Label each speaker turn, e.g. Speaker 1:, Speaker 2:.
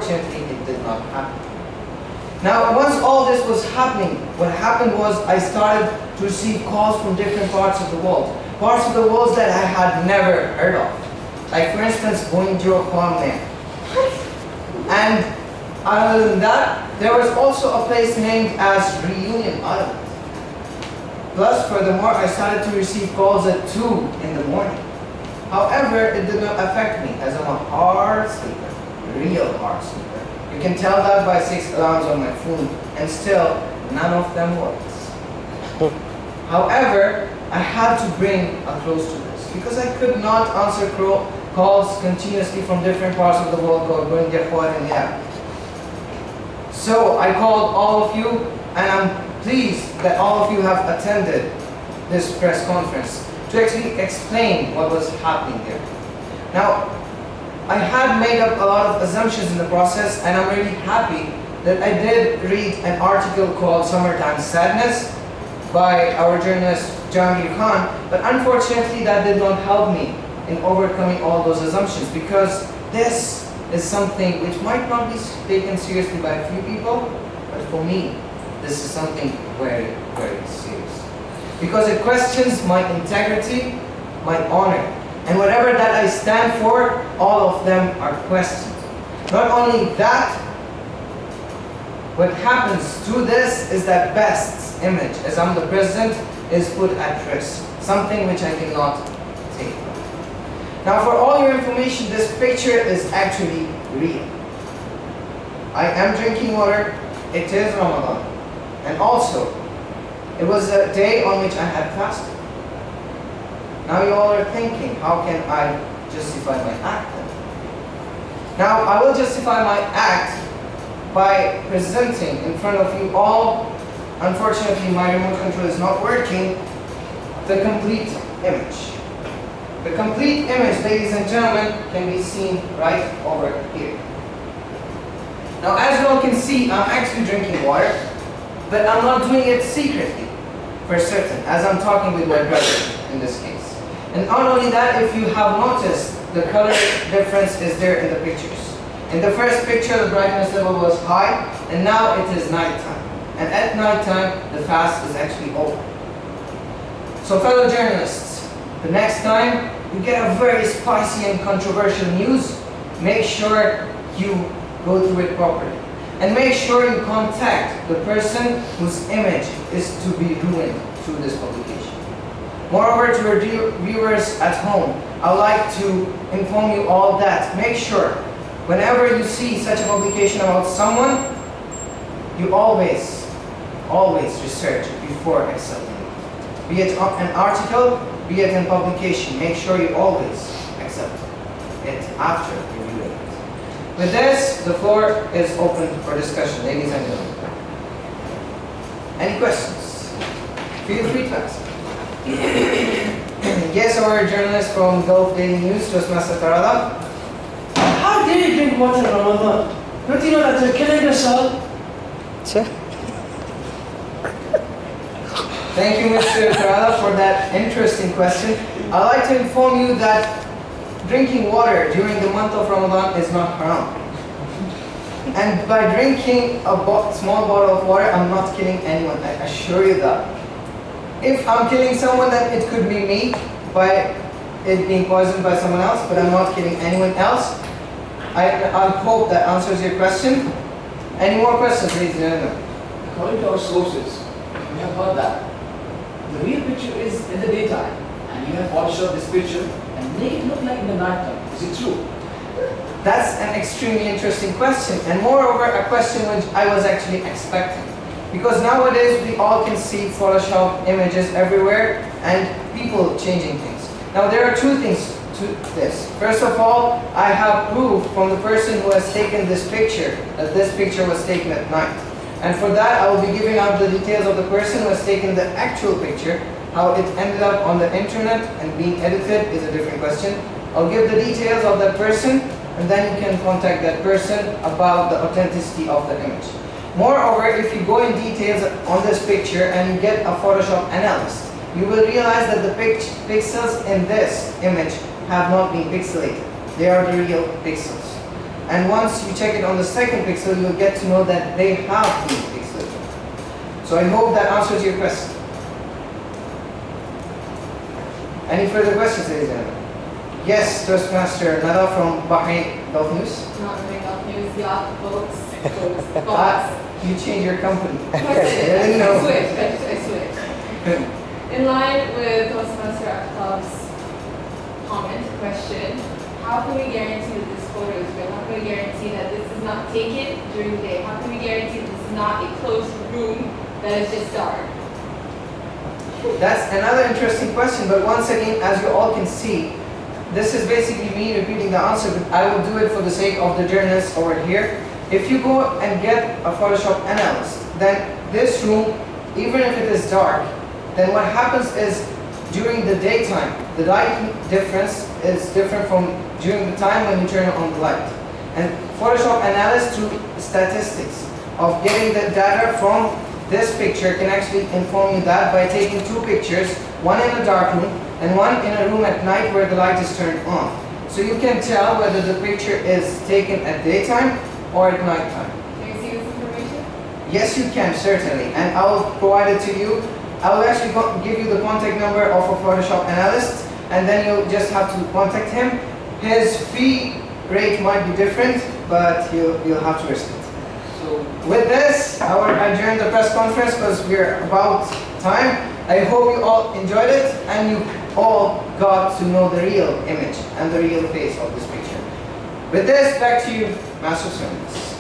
Speaker 1: unfortunately it did not happen. Now once all this was happening, what happened was I started to receive calls from different parts of the world. Parts of the world that I had never heard of. Like for instance, going to a farm there. And other than that, there was also a place named as Reunion Island. Plus, furthermore, I started to receive calls at 2 in the morning. However, it did not affect me as I'm a hard sleeper, real hard sleeper. You can tell that by 6 alarms on my phone, and still, none of them worked. However, I had to bring a close to this because I could not answer calls continuously from different parts of the world going there and there. So I called all of you, and I'm pleased that all of you have attended this press conference to actually explain what was happening there. Now, I had made up a lot of assumptions in the process, and I'm really happy that I did read an article called Summertime Sadness by our journalist Jahangir Khan, but unfortunately that did not help me in overcoming all those assumptions, because this is something which might not be taken seriously by a few people, but for me, this is something very, very serious. Because it questions my integrity, my honor, and whatever that I stand for, all of them are questioned. Not only that, what happens to this is that Best's image, as I'm the president, is put at risk. Something which I cannot take. Now for all your information, this picture is actually real. I am drinking water, it is Ramadan. And also, it was a day on which I had fasted. Now you all are thinking, how can I justify my act then? Now I will justify my act by presenting in front of you all, unfortunately my remote control is not working, the complete image. The complete image, ladies and gentlemen, can be seen right over here. Now as you all can see, I'm actually drinking water, but I'm not doing it secretly, for certain, as I'm talking with my brother in this case. And not only that, if you have noticed, the color difference is there in the pictures. In the first picture, the brightness level was high, and now it is nighttime. And at nighttime, the fast is actually over. So fellow journalists, the next time you get a very spicy and controversial news, make sure you go through it properly. And make sure you contact the person whose image is to be ruined through this publication. Moreover, to our viewers at home, I would like to inform you all that make sure whenever you see such a publication about someone, you always research before accepting it. Be it an article, be it in publication, make sure you always accept it after reviewing it. With this, the floor is open for discussion, ladies and gentlemen. Any questions? Feel free to ask. Yes, our journalist from Gulf Daily News, Toastmasters.
Speaker 2: How dare you drink water in Ramadan? Don't you know that you're killing yourself?
Speaker 1: Thank you, Mr. Tarada, for that interesting question. I'd like to inform you that drinking water during the month of Ramadan is not haram. And by drinking a small bottle of water, I'm not killing anyone, I assure you that. If I'm killing someone, then it could be me by it being poisoned by someone else, but I'm not killing anyone else. I hope that answers your question. Any more questions, ladies and gentlemen?
Speaker 3: According to our sources, we have heard that the real picture is in the daytime, and you have photoshopped this picture and make it look like in the nighttime. Is it true?
Speaker 1: That's an extremely interesting question, and moreover a question which I was actually expecting. Because nowadays we all can see Photoshop images everywhere and people changing things. Now there are two things to this. First of all, I have proof from the person who has taken this picture that this picture was taken at night. And for that I will be giving out the details of the person who has taken the actual picture. How it ended up on the internet and being edited is a different question. I'll give the details of that person, and then you can contact that person about the authenticity of the image. Moreover, if you go in details on this picture and you get a Photoshop analyst, you will realize that the pixels in this image have not been pixelated. They are the real pixels. And once you check it on the second pixel, you'll get to know that they have been pixelated. So I hope that answers your question. Any further questions, ladies and gentlemen? Yes, Toastmaster Nada from Bahrain Gulf News.
Speaker 4: Not Bahrain Gulf News, yacht, boats, boats.
Speaker 1: You changed your company.
Speaker 4: I
Speaker 1: didn't know.
Speaker 4: I switched. In line with Toastmaster Akhtab's question, how can we guarantee that this photo is real? How can we guarantee that this is not taken during the day? How can we guarantee that this is not a closed room that is just dark?
Speaker 1: That's another interesting question, but once again, as you all can see, this is basically me repeating the answer, but I will do it for the sake of the journalists over here. If you go and get a Photoshop analyst, then this room, even if it is dark, then what happens is during the daytime, the light difference is different from during the time when you turn on the light. And Photoshop analyst, through statistics of getting the data from this picture, can actually inform you that by taking two pictures, one in a dark room and one in a room at night where the light is turned on. So you can tell whether the picture is taken at daytime or at nighttime.
Speaker 4: Can you see this information?
Speaker 1: Yes, you can, certainly. And I will provide it to you. I will actually give you the contact number of a Photoshop analyst, and then you'll just have to contact him. His fee rate might be different, but you'll have to risk it. So with this, I will adjourn the press conference because we're about time. I hope you all enjoyed it and you all got to know the real image and the real face of this picture. With this, back to you, Master of Ceremonies.